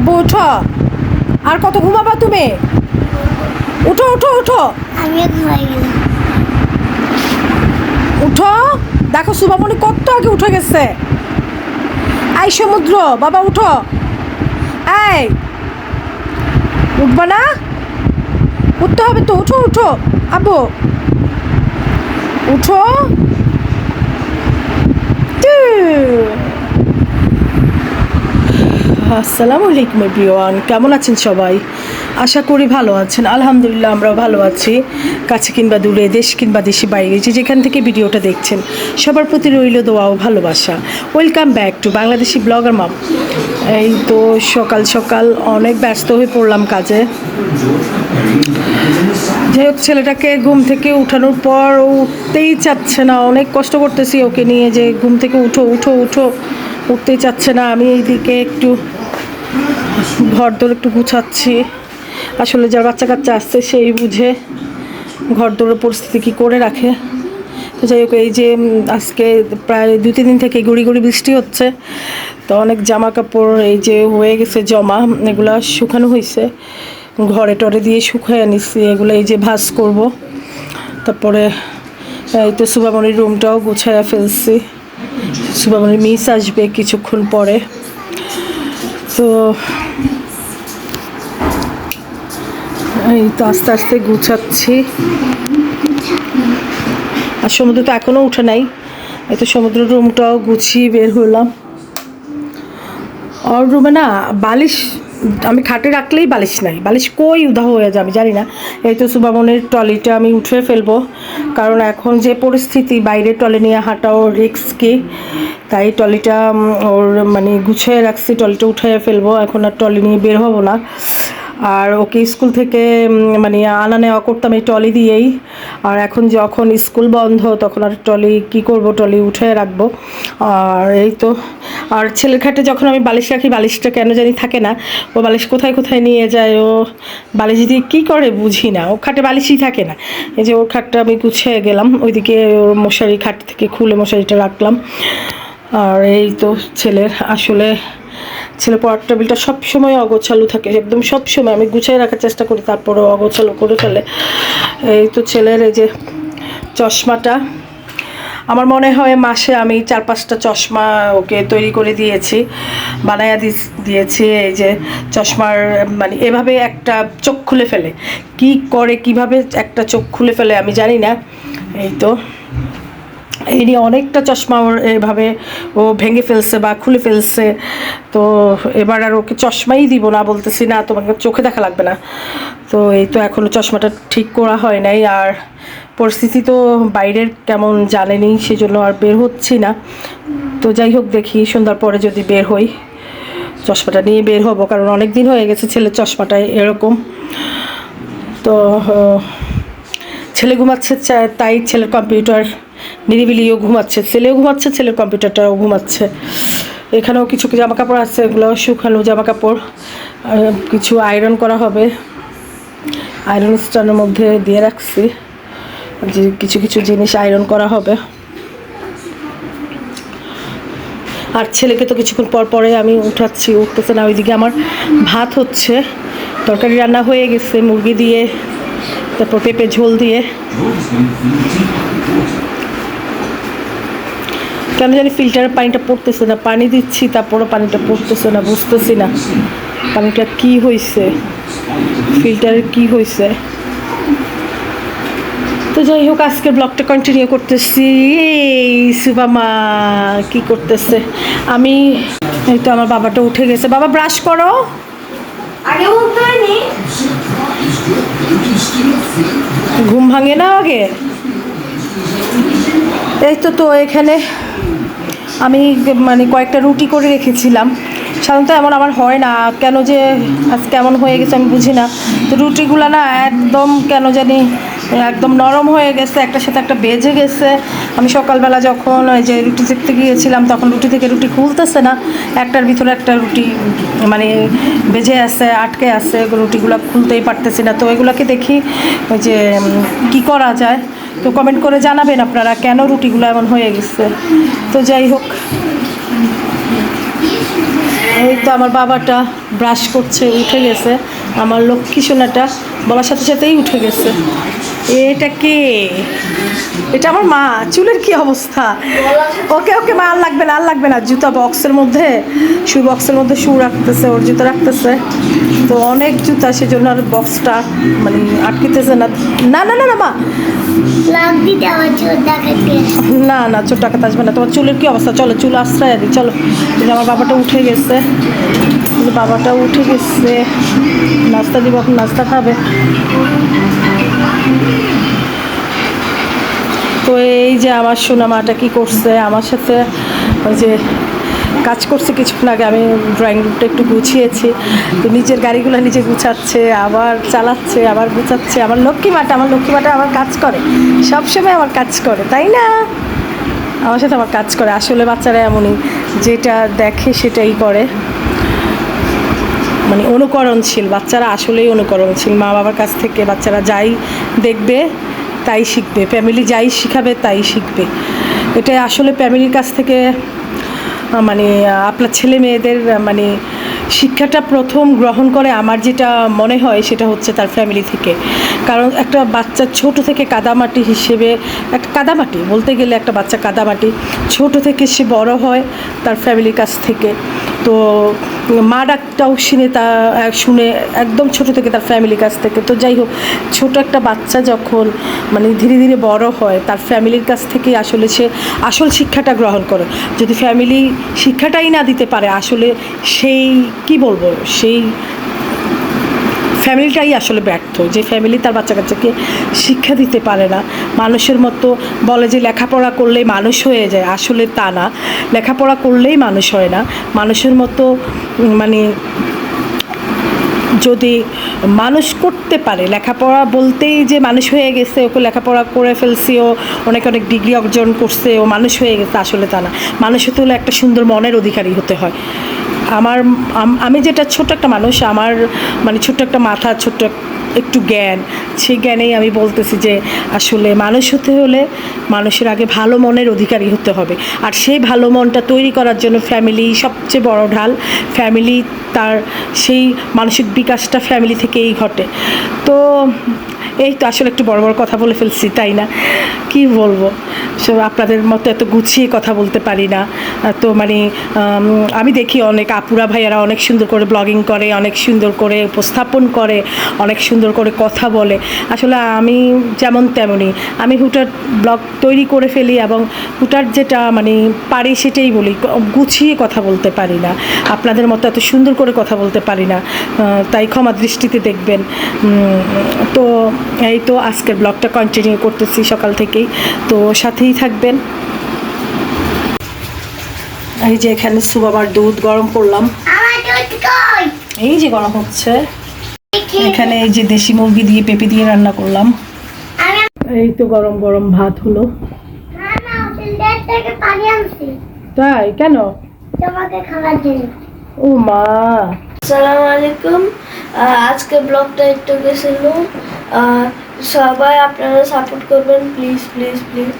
আব্বু উঠো, আর কত ঘুমাবা তুমি? উঠো উঠো উঠো আমি ঘুমাই গেলাম। উঠো, দেখো সুবামণি কত আগে উঠে গেছে। এই সমুদ্র বাবা উঠো, এই উঠবা না? উঠতে হবে তো, উঠো উঠো আব্বু উঠো। আসসালামু আলাইকুম এভরিওয়ান, কেমন আছেন সবাই? আশা করি ভালো আছেন। আলহামদুলিল্লাহ আমরাও ভালো আছি। কাছে কিংবা দূরে, দেশ কিংবা দেশে বাইরে, যে যেখান থেকে ভিডিওটা দেখছেন সবার প্রতি রইল দোয়া ও ভালোবাসা। Welcome back to Bangladeshi blogger mam. এই তো সকাল সকাল অনেক ব্যস্ত হয়ে পড়লাম কাজে। যাই হোক, ছেলেটাকে ঘুম থেকে উঠানোর পর ও উঠতেই চাচ্ছে না। অনেক কষ্ট করতেছি ওকে নিয়ে, যে ঘুম থেকে উঠো উঠো উঠো, উঠতেই চাচ্ছে না। আমি এইদিকে একটু ঘর দোর একটু গুছাচ্ছি। আসলে যার বাচ্চা কাচ্চা আসছে সেই বুঝে ঘর দোরের পরিস্থিতি কী করে রাখে। তো যাই হোক, এই যে আজকে প্রায় 2-3 দিন থেকে গুড়ি গুড়ি বৃষ্টি হচ্ছে, তো অনেক জামা কাপড় এই যে হয়ে গেছে জমা, এগুলা শুকানো হয়েছে, ঘরে টরে দিয়ে শুকায় নিচ্ছি। এগুলো এই যে ভাঁজ করব। তারপরে এই তো সুবামণির রুমটাও গুছাইয়া ফেলছি। সুবামণির মিস আসবে কিছুক্ষণ পরে, তো এই তো আস্তে আস্তে গুছাচ্ছি। আর সমুদ্র তো এখনও উঠে নাই। এই তো সমুদ্রের রুমটাও গুছিয়ে বের হলাম। ওর রুমে না বালিশ, আমি খাটে রাখলেই বালিশ নাই। বালিশ কই উধাও হয়ে যাবে জানি না। এই তো সুবামনের ট্রলিটা আমি উঠে ফেলবো, কারণ এখন যে পরিস্থিতি বাইরে ট্রলি নিয়ে হাঁটাও রিস্কি। তাই ট্রলিটা ওর মানে গুছিয়ে রাখছি, ট্রলিটা উঠে ফেলবো। এখন আর ট্রলি নিয়ে বের হবো না। আর ওকে স্কুল থেকে মানে আনা নেওয়া করতাম এই ট্রলি দিয়েই। আর এখন যখন স্কুল বন্ধ তখন আর ট্রলি কী করবো, ট্রলি উঠে রাখবো। আর এই তো, আর ছেলের খাটে যখন আমি বালিশ রাখি, বালিশটা কেন জানি থাকে না। ও বালিশ কোথায় কোথায় নিয়ে যায়, ও বালিশ দিয়ে কী করে বুঝি না। ও খাটে বালিশই থাকে না। এই যে ওর খাটটা আমি গুছিয়ে গেলাম, ওইদিকে ওর মশারি খাট থেকে খুলে মশারিটা রাখলাম। আর এই তো ছেলের আসলে ছেলে পড়ার টেবিলটা সবসময় অগোছালো থাকে, একদম সবসময় আমি গুছিয়ে রাখার চেষ্টা করি, তারপরেও অগোছালো করে ফেলে। এই তো ছেলের এই যে চশমাটা, আমার মনে হয় মাসে আমি 4-5টা চশমা ওকে তৈরি করে দিয়েছি, বানাইয়া দিয়েছি। এই যে চশমার মানে এভাবে একটা চোখ খুলে ফেলে, কি করে কিভাবে একটা চোখ খুলে ফেলে আমি জানি না। এই তো এই নিয়ে অনেকটা চশমা ওর এভাবে ও ভেঙে ফেলছে বা খুলে ফেলছে। তো এবার আর ওকে চশমাই দিব না, বলতেছি না তোমাকে চোখে দেখা লাগবে না। তো এই তো এখনও চশমাটা ঠিক করা হয় নাই। আর পরিস্থিতি তো বাইরের কেমন জানেনি, সেজন্য আর বের হচ্ছি না। তো যাই হোক, দেখি সন্ধ্যার পরে যদি বের হই চশমাটা নিয়ে বের হব, কারণ অনেক দিন হয়ে গেছে ছেলের চশমাটাই এরকম। তো ছেলে ঘুমাচ্ছে, তাই ছেলের কম্পিউটার নিরিবিলিও ঘুমাচ্ছে, ছেলেও ঘুমাচ্ছে, ছেলের কম্পিউটারটাও ঘুমাচ্ছে। এখানেও কিছু জামা কাপড় আছে, এগুলো শুকানো জামা কাপড়, কিছু আয়রন করা হবে, আয়রন স্ট্যান্ডের মধ্যে দিয়ে রাখছি, যে কিছু কিছু জিনিস আয়রন করা হবে। আর ছেলেকে তো কিছুক্ষণ পর পরে আমি উঠাচ্ছি, উঠতেছে না। ওইদিকে আমার ভাত হচ্ছে, তরকারি রান্না হয়ে গেছে মুরগি দিয়ে, তারপর পেঁপে ঝোল দিয়ে। কেন জানি ফিল্টারের পানিটা পড়তেছে না, পানি দিচ্ছি তারপরও পানিটা পড়তেছে না, বুঝতেছি না পানিটা কি হয়েছে, ফিল্টারের কি হয়েছে। তো যাই হোক, আজকের ব্লগটা কন্টিনিউ করতেছি। এই সুবামা কি করতেছে, আমি এই তো আমার বাবাটা উঠে গেছে। বাবা ব্রাশ করো, আগে উঠতে হয়নি। ঘুম ভাঙে না আগে। এই তো তো এখানে আমি মানে কয়েকটা রুটি করে রেখেছিলাম। সাধারণত এমন আমার হয় না, কেন যে আজকে এমন হয়ে গেছে আমি বুঝি না। তো রুটিগুলো না একদম কেন জানি একদম নরম হয়ে গেছে, একটার সাথে একটা বেজে গেছে। আমি সকালবেলা যখন ওই যে রুটি দেখতে গিয়েছিলাম তখন রুটি থেকে রুটি খুলতেছে না, একটার ভিতরে একটা রুটি মানে বেজে আছে, আটকে আছে, রুটিগুলো খুলতেই পারতেছি না। তো এগুলোকে দেখি ওই যে কী করা যায়। তো কমেন্ট করে জানাবেন আপনারা কেন রুটিগুলো এমন হয়ে গেছে। তো যাই হোক, এই তো আমার বাবাটা ব্রাশ করছে, উঠে গেছে। আমার লক্ষ্মী সোনাটা বলার সাথে সাথেই উঠে গেছে। এটা কে? এটা আমার মা। চুলের কি অবস্থা? ওকে ওকে মা, আর লাগবে না, আর লাগবে না। জুতা বক্সের মধ্যে, শু বক্সের মধ্যে শু রাখতেছে, ওর জুতা রাখতেছে। তো অনেক জুতা, সেজন্য আর বক্সটা মানে আটকিতেছে না। না না না না মা, লাগ দিতে আমার চোখ দেখাতে। না না, চোর টাকা আসবে না। তোমার চুলের কি অবস্থা? চলো চুল আশ্রয় দিই, চলো। এই যে আমার বাবাটা উঠে গেছে, এই যে বাবাটা উঠে গেছে। নাস্তা দিব, এখন নাস্তা খাবে। তো এই যে আমার সোনা মাটা কি করছে আমার সাথে, ওই যে কাজ করছে কিছুক্ষণ আগে। আমি ড্রয়িং রুমটা একটু গুছিয়েছি, তো নিচের গাড়িগুলো নিজে গুছাচ্ছে, আবার চালাচ্ছে, আবার গুছাচ্ছে। আমার লক্ষ্মী মাটা আমার কাজ করে, সবসময় আমার কাজ করে, তাই না? আমার সাথে আমার কাজ করে। আসলে বাচ্চারা এমনই, যেটা দেখে সেটাই করে, মানে অনুকরণশীল। বাচ্চারা আসলেই অনুকরণশীল। মা বাবার কাছ থেকে বাচ্চারা যাই দেখবে তাই শিখবে, ফ্যামিলি যাই শিখাবে তাই শিখবে। এটা আসলে ফ্যামিলির কাছ থেকে মানে আপনার ছেলে মেয়েদের মানে শিক্ষাটা প্রথম গ্রহণ করে আমার যেটা মনে হয় সেটা হচ্ছে তার ফ্যামিলি থেকে। কারণ একটা বাচ্চা ছোট থেকে কাদামাটি হিসেবে, একটা কাদামাটি বলতে গেলে একটা বাচ্চা কাদামাটি, ছোট থেকে সে বড় হয় তার ফ্যামিলির কাছ থেকে। তো মা ডাকটাও শুনে একদম ছোট থেকে তার ফ্যামিলির কাছ থেকে। তো যাই হোক, ছোট একটা বাচ্চা যখন মানে ধীরে ধীরে বড় হয় তার ফ্যামিলির কাছ থেকে আসলে সে আসল শিক্ষাটা গ্রহণ করে। যদি ফ্যামিলি শিক্ষাটাই না দিতে পারে, আসলে সেই কি বলবো, সেই ফ্যামিলিটাই আসলে ব্যর্থ। যে ফ্যামিলি তার বাচ্চা কাচ্চাকে শিক্ষা দিতে পারে না, মানুষের মতো বলে যে লেখাপড়া করলেই মানুষ হয়ে যায়, আসলে তা না। লেখাপড়া করলেই মানুষ হয় না, মানুষের মতো মানে যদি মানুষ করতে পারে, লেখাপড়া বলতেই যে মানুষ হয়ে গেছে, ওকে লেখাপড়া করে ফেলছি, ও অনেক অনেক ডিগ্রি অর্জন করছে, ও মানুষ হয়ে গেছে, আসলে তা না। মানুষ হতে হলে একটা সুন্দর মনের অধিকারী হতে হয়। আমি যেটা ছোট্ট একটা মানুষ, আমার মানে ছোট্ট একটা মাথা, ছোট্ট একটু জ্ঞান, সেই জ্ঞানেই আমি বলতেছি যে আসলে মানুষ হতে হলে মানুষের আগে ভালো মনের অধিকারী হতে হবে। আর সেই ভালো মনটা তৈরি করার জন্য ফ্যামিলি সবচেয়ে বড় ঢাল। ফ্যামিলি তার সেই মানসিক বিকাশটা ফ্যামিলি থেকেই ঘটে। তো এই তো আসলে একটু বড় বড় কথা বলে ফেলছি, তাই না? কি বলবো, সব আপনাদের মতো এত গুছিয়ে কথা বলতে পারি না। তো মানে আমি দেখি অনেক আপুরা ভাইয়ারা অনেক সুন্দর করে ব্লগিং করে, অনেক সুন্দর করে উপস্থাপন করে, অনেক সুন্দর করে কথা বলে। আসলে আমি যেমন তেমনই, আমি হুটার ব্লগ তৈরি করে ফেলি এবং হুটার যেটা মানে পারি সেটাই বলি, গুছিয়ে কথা বলতে পারি না, আপনাদের মতো এত সুন্দর করে কথা বলতে পারি না, তাই ক্ষমা দৃষ্টিতে দেখবেন। তো এই তো আজকের ব্লগটা কন্টিনিউ করতেছি সকাল থেকেই, তো সাথেই থাকবেন। এই যে এখানে সুবাবার দুধ গরম করলাম, আমার দুধ কই? এই যে গরম হচ্ছে। এখানে এই যে দেশি মুরগি দিয়ে পেঁপে দিয়ে রান্না করলাম। আমি এই তো গরম গরম ভাত হলো। না না ফিল্টার থেকে পানি আনছি তাই কেন? তোমাকে খাওয়ার জন্য। ও মা, আসসালামু আলাইকুম। আজকে ব্লগটা একটু গেছিল, সবাই আপনারা সাপোর্ট করবেন প্লিজ প্লিজ প্লিজ।